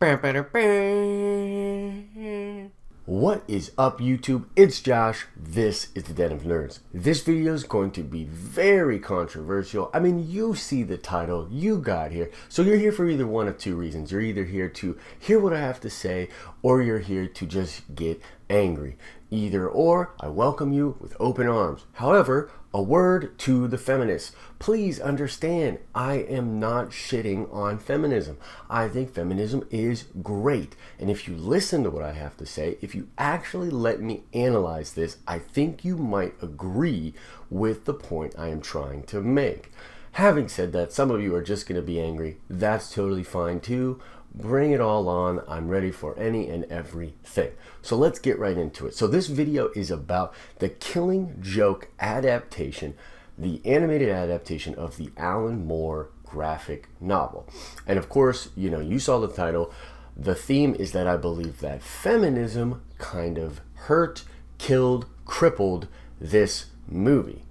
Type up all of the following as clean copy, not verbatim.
What is up, YouTube? It's Josh. This is the Den of Nerds. This video is going to be very controversial. I mean, you see the title, you got here. So you're here for either one of two reasons. You're either here to hear what I have to say, or you're here to just get angry. Either or, I welcome you with open arms. However, a word to the feminists. Please understand, I am not shitting on feminism. I think feminism is great. And if you listen to what I have to say, if you actually let me analyze this, I think you might agree with the point I am trying to make. Having said that, some of you are just going to be angry. That's totally fine too. Bring it all on. I'm ready for any and everything. So let's get right into it. So this video is about the Killing Joke adaptation, the animated adaptation of the Alan Moore graphic novel. And of course, you saw the title. The theme is that I believe that feminism kind of hurt, killed, crippled this movie.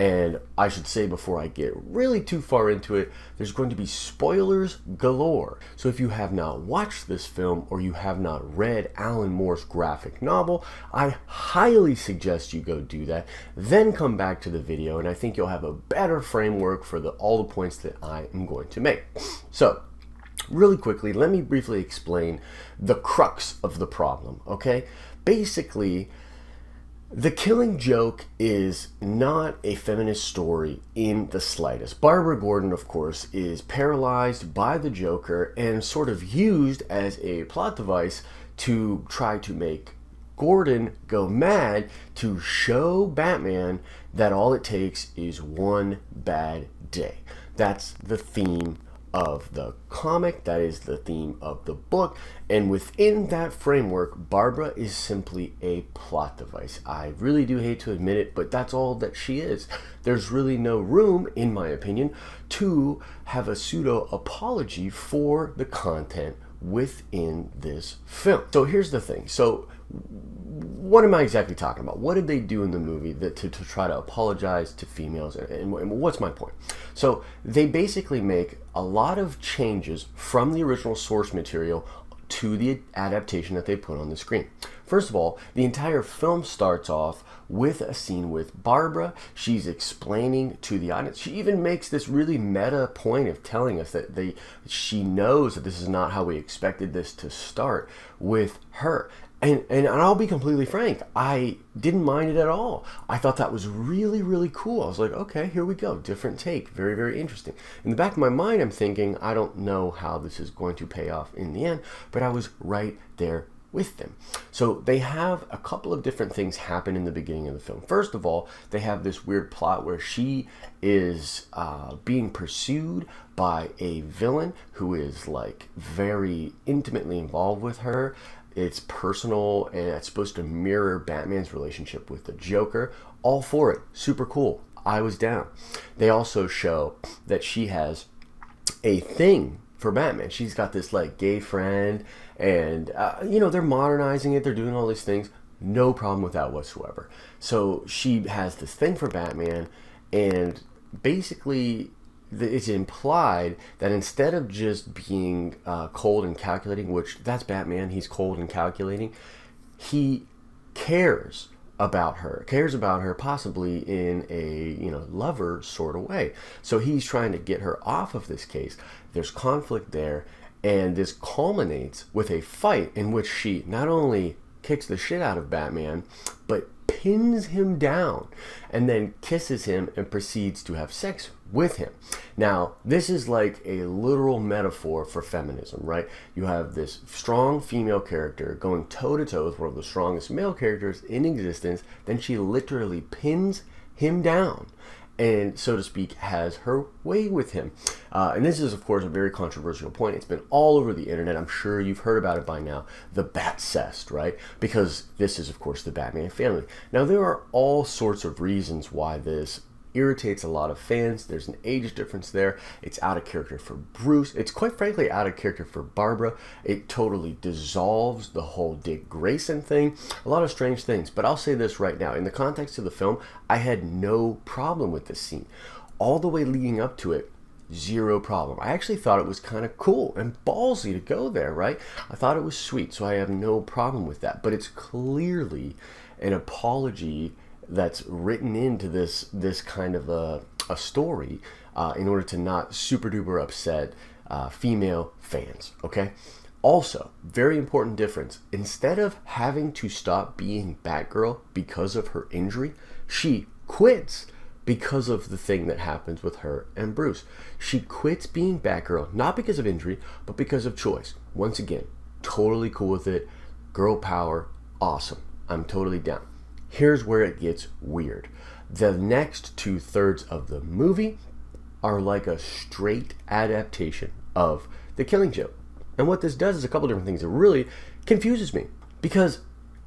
And I should say, before I get really too far into it, there's going to be spoilers galore. So if you have not watched this film or you have not read Alan Moore's graphic novel, I highly suggest you go do that. Then come back to the video, and I think you'll have a better framework for all the points that I am going to make. So, really quickly, let me briefly explain the crux of the problem, okay? Basically, The Killing Joke is not a feminist story in the slightest. Barbara Gordon, of course, is paralyzed by the Joker and sort of used as a plot device to try to make Gordon go mad to show Batman that all it takes is one bad day. That's the theme of the comic, that is the theme of the book, and within that framework, Barbara is simply a plot device. I really do hate to admit it, but that's all that she is. There's really no room, in my opinion, to have a pseudo apology for the content within this film. So here's the thing. So what am I exactly talking about? What did they do in the movie to try to apologize to females, and what's my point? So they basically make a lot of changes from the original source material to the adaptation that they put on the screen. First of all, the entire film starts off with a scene with Barbara. She's explaining to the audience. She even makes this really meta point of telling us that she knows that this is not how we expected this to start with her. And I'll be completely frank, I didn't mind it at all. I thought that was really, really cool. I was like, okay, here we go. Different take. Very, very interesting. In the back of my mind, I'm thinking, I don't know how this is going to pay off in the end, but I was right there with them. So they have a couple of different things happen in the beginning of the film. First of all, they have this weird plot where she is being pursued by a villain who is like very intimately involved with her. It's personal, and it's supposed to mirror Batman's relationship with the Joker. All for it. Super cool. I was down. They also show that she has a thing for Batman. She's got this like gay friend, and they're modernizing it. They're doing all these things. No problem with that whatsoever. So she has this thing for Batman, and basically it's implied that instead of just being cold and calculating, which that's Batman, he's cold and calculating, he cares about her possibly in a lover sort of way. So he's trying to get her off of this case. There's conflict there, and this culminates with a fight in which she not only kicks the shit out of Batman, but pins him down and then kisses him and proceeds to have sex with him. Now, this is like a literal metaphor for feminism, right? You have this strong female character going toe-to-toe with one of the strongest male characters in existence, then she literally pins him down and, so to speak, has her way with him. And this is, of course, a very controversial point. It's been all over the internet. I'm sure you've heard about it by now. The Batcest, right? Because this is, of course, the Batman family. Now, there are all sorts of reasons why this irritates a lot of fans. There's an age difference there. It's out of character for Bruce. It's quite frankly out of character for Barbara. It totally dissolves the whole Dick Grayson thing. A lot of strange things. But I'll say this right now. In the context of the film, I had no problem with this scene. All the way leading up to it, zero problem. I actually thought it was kind of cool and ballsy to go there, right? I thought it was sweet, so I have no problem with that. But it's clearly an apology that's written into this kind of a story in order to not super duper upset female fans, okay? Also, very important difference. Instead of having to stop being Batgirl because of her injury, she quits because of the thing that happens with her and Bruce. She quits being Batgirl, not because of injury, but because of choice. Once again, totally cool with it. Girl power, awesome. I'm totally down. Here's where it gets weird. The next 2/3 of the movie are like a straight adaptation of The Killing Joke. And what this does is a couple different things. It really confuses me because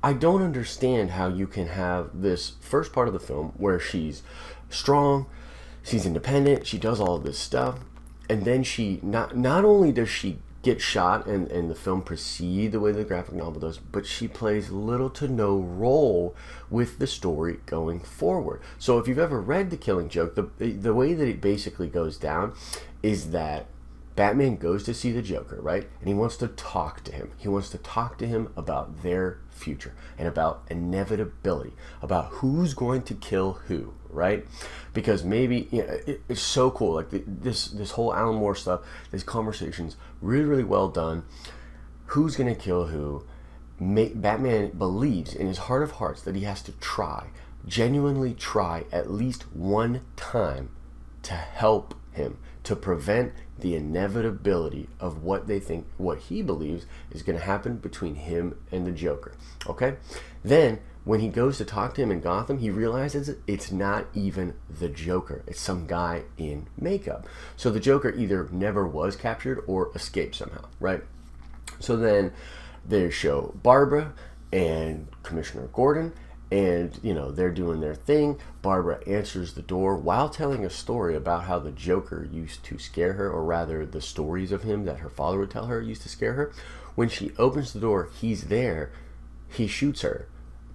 I don't understand how you can have this first part of the film where she's strong, she's independent, she does all of this stuff, and then she not only does she get shot and the film proceed the way the graphic novel does, but she plays little to no role with the story going forward. So if you've ever read The Killing Joke, the way that it basically goes down is that Batman goes to see the Joker, right? And he wants to talk to him. He wants to talk to him about their future and about inevitability, about who's going to kill who, right? Because maybe, you know, it's so cool. Like this whole Alan Moore stuff, these conversations, really, really well done. Who's going to kill who? Batman believes in his heart of hearts that he has to genuinely try at least one time to help him, to prevent the inevitability of what he believes is going to happen between him and the Joker. Okay? Then, when he goes to talk to him in Gotham, he realizes it's not even the Joker. It's some guy in makeup. So the Joker either never was captured or escaped somehow, right? So then they show Barbara and Commissioner Gordon, and, you know, they're doing their thing. Barbara answers the door while telling a story about how the Joker used to scare her, or rather the stories of him that her father would tell her used to scare her. When she opens the door, he's there. He shoots her,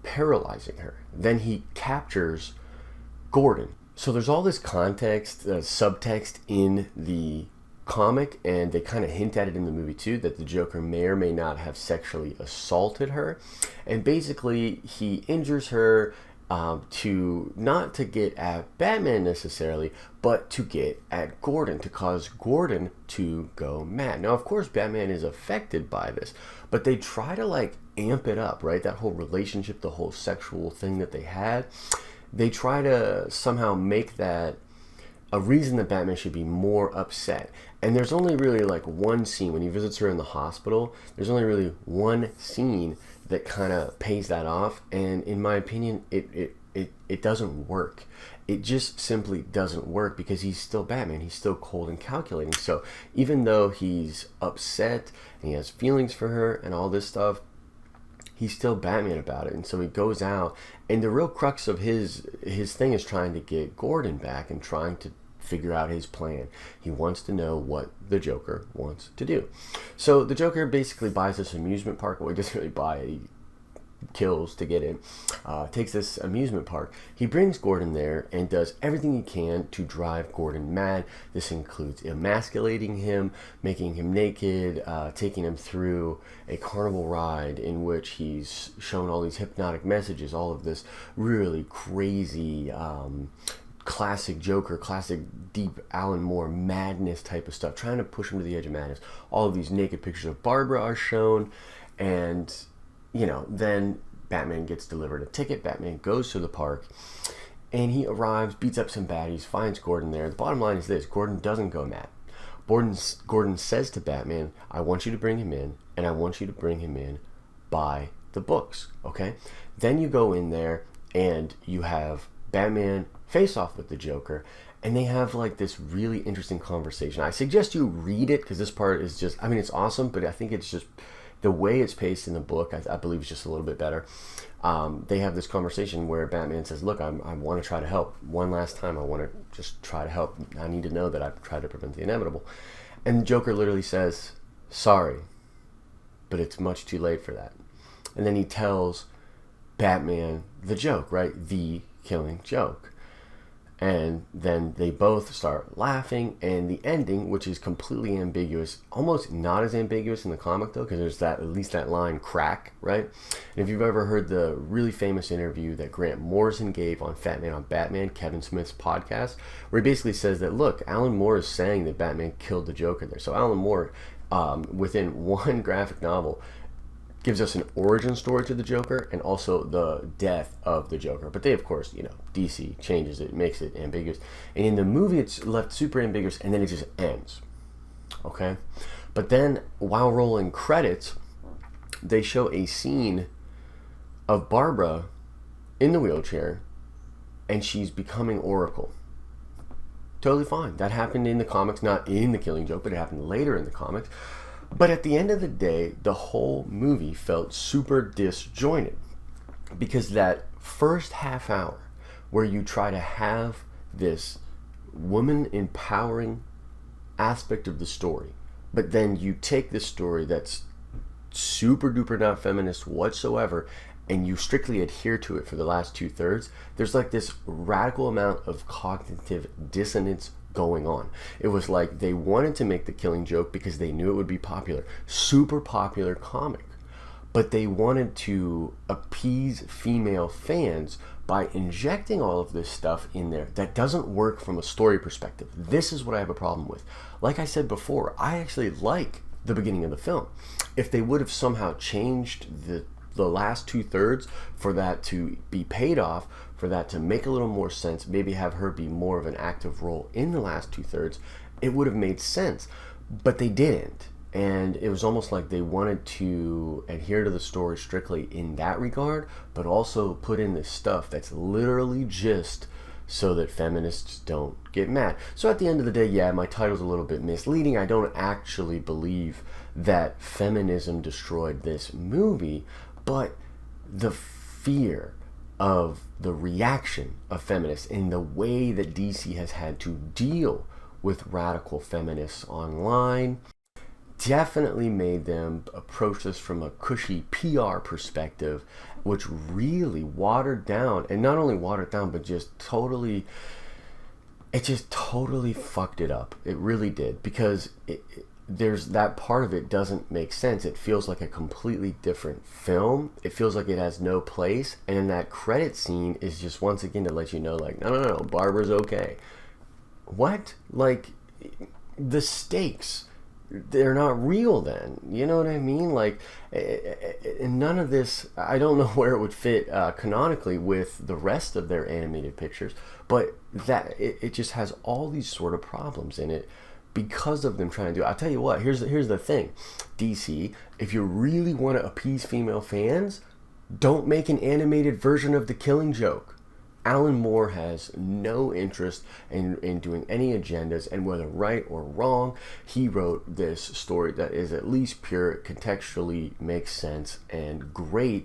paralyzing her. Then he captures Gordon. So there's all this context, subtext in the comic, and they kind of hint at it in the movie too, that the Joker may or may not have sexually assaulted her. And basically he injures her not to get at Batman necessarily, but to get at Gordon, to cause Gordon to go mad. Now, of course, Batman is affected by this, but they try to like amp it up, right? That whole relationship, the whole sexual thing that they had, they try to somehow make that a reason that Batman should be more upset. And there's only really like one scene when he visits her in the hospital. There's only really one scene that kind of pays that off, and in my opinion, it doesn't work. It just simply doesn't work because he's still Batman. He's still cold and calculating. So even though he's upset and he has feelings for her and all this stuff, he's still Batman about it. And so he goes out, and the real crux of his thing is trying to get Gordon back and trying to figure out his plan. He wants to know what the Joker wants to do. So the Joker basically buys this amusement park. Well, he doesn't really buy it. He kills to get in. Takes this amusement park. He brings Gordon there and does everything he can to drive Gordon mad. This includes emasculating him, making him naked, taking him through a carnival ride in which he's shown all these hypnotic messages, all of this really crazy classic Joker, classic deep Alan Moore madness type of stuff, trying to push him to the edge of madness. All of these naked pictures of Barbra are shown, and, you know, then Batman gets delivered a ticket. Batman goes to the park, and he arrives, beats up some baddies, finds Gordon there. The bottom line is this: Gordon doesn't go mad. Gordon says to Batman, I want you to bring him in, and I want you to bring him in by the books, okay? Then you go in there, and you have Batman face off with the Joker, and they have like this really interesting conversation. I suggest you read it because this part is just, I mean, it's awesome, but I think it's just the way it's paced in the book, I believe, is just a little bit better. They have this conversation where Batman says, look, I want to try to help one last time. I want to just try to help. I need to know that I've tried to prevent the inevitable. And the Joker literally says, sorry, but it's much too late for that. And then he tells Batman the joke, right? The Killing Joke. And then they both start laughing, and the ending, which is completely ambiguous, almost not as ambiguous in the comic though, because there's that, at least that line, crack, right? And if you've ever heard the really famous interview that Grant Morrison gave on Fat Man on Batman, Kevin Smith's podcast, where he basically says that, look, Alan Moore is saying that Batman killed the Joker there. So Alan Moore, within one graphic novel, gives us an origin story to the Joker and also the death of the Joker. But they, of course, DC changes it, makes it ambiguous. And in the movie, it's left super ambiguous, and then it just ends. Okay? But then, while rolling credits, they show a scene of Barbra in the wheelchair, and she's becoming Oracle. Totally fine. That happened in the comics, not in The Killing Joke, but it happened later in the comics. But at the end of the day, the whole movie felt super disjointed, because that first half hour where you try to have this woman empowering aspect of the story, but then you take this story that's super duper not feminist whatsoever and you strictly adhere to it for the last 2/3, there's like this radical amount of cognitive dissonance going on. It was like they wanted to make The Killing Joke because they knew it would be popular, super popular comic, but they wanted to appease female fans by injecting all of this stuff in there that doesn't work from a story perspective. This is what I have a problem with. Like I said before, I actually like the beginning of the film. If they would have somehow changed the last 2/3 for that to be paid off, for that to make a little more sense, maybe have her be more of an active role in the last 2/3, it would have made sense. But they didn't. And it was almost like they wanted to adhere to the story strictly in that regard, but also put in this stuff that's literally just so that feminists don't get mad. So at the end of the day, yeah, my title's a little bit misleading. I don't actually believe that feminism destroyed this movie, but the fear of the reaction of feminists in the way that DC has had to deal with radical feminists online definitely made them approach this from a cushy PR perspective, which really watered down, and not only watered down, but just totally fucked it up. It really did, because there's that part of it doesn't make sense. It feels like a completely different film. It feels like it has no place, and then that credit scene is just once again to let you know, like, no, Barbara's okay. What? Like, the stakes, they're not real then, you know what I mean? Like, none of this, I don't know where it would fit canonically with the rest of their animated pictures, but that it just has all these sort of problems in it because of them trying to do it. I'll tell you what, here's the thing, DC, if you really want to appease female fans, don't make an animated version of The Killing Joke. Alan Moore has no interest in doing any agendas, and whether right or wrong, he wrote this story that is at least pure, contextually makes sense, and great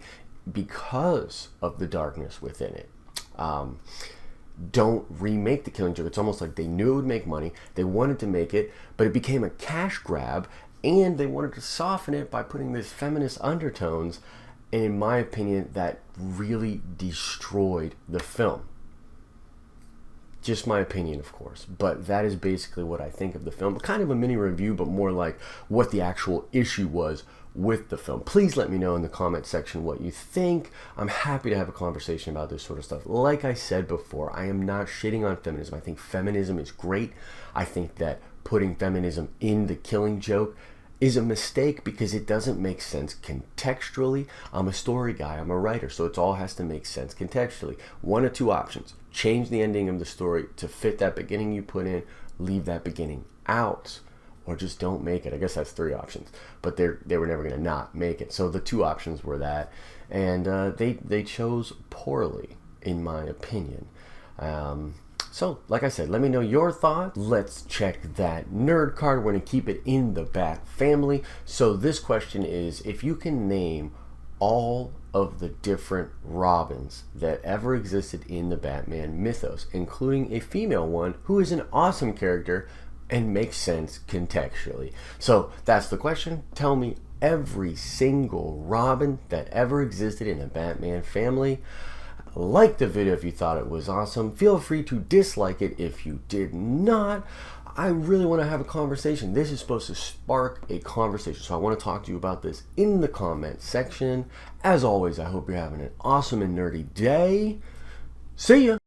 because of the darkness within it. Don't remake The Killing Joke. It's almost like they knew it would make money, they wanted to make it, but it became a cash grab, and they wanted to soften it by putting these feminist undertones. And in my opinion, that really destroyed the film. Just my opinion, of course. But that is basically what I think of the film. Kind of a mini review, but more like what the actual issue was with the film. Please let me know in the comment section what you think. I'm happy to have a conversation about this sort of stuff. Like I said before, I am not shitting on feminism. I think feminism is great. I think that putting feminism in The Killing Joke is a mistake because it doesn't make sense contextually. I'm a story guy, I'm a writer, so it all has to make sense contextually. One of two options: change the ending of the story to fit that beginning you put in, leave that beginning out, or just don't make it. I guess that's three options, but they were never going to not make it. So the two options were that, and they chose poorly, in my opinion. So, like I said, let me know your thoughts. Let's check that nerd card. We're going to keep it in the Bat family. So this question is, if you can name all of the different Robins that ever existed in the Batman mythos, including a female one who is an awesome character and makes sense contextually. So that's the question. Tell me every single Robin that ever existed in the Batman family. like the video if you thought it was awesome. Feel free to dislike it if you did not. I really want to have a conversation. This is supposed to spark a conversation, so I want to talk to you about this in the comment section. As always, I hope you're having an awesome and nerdy day. See ya!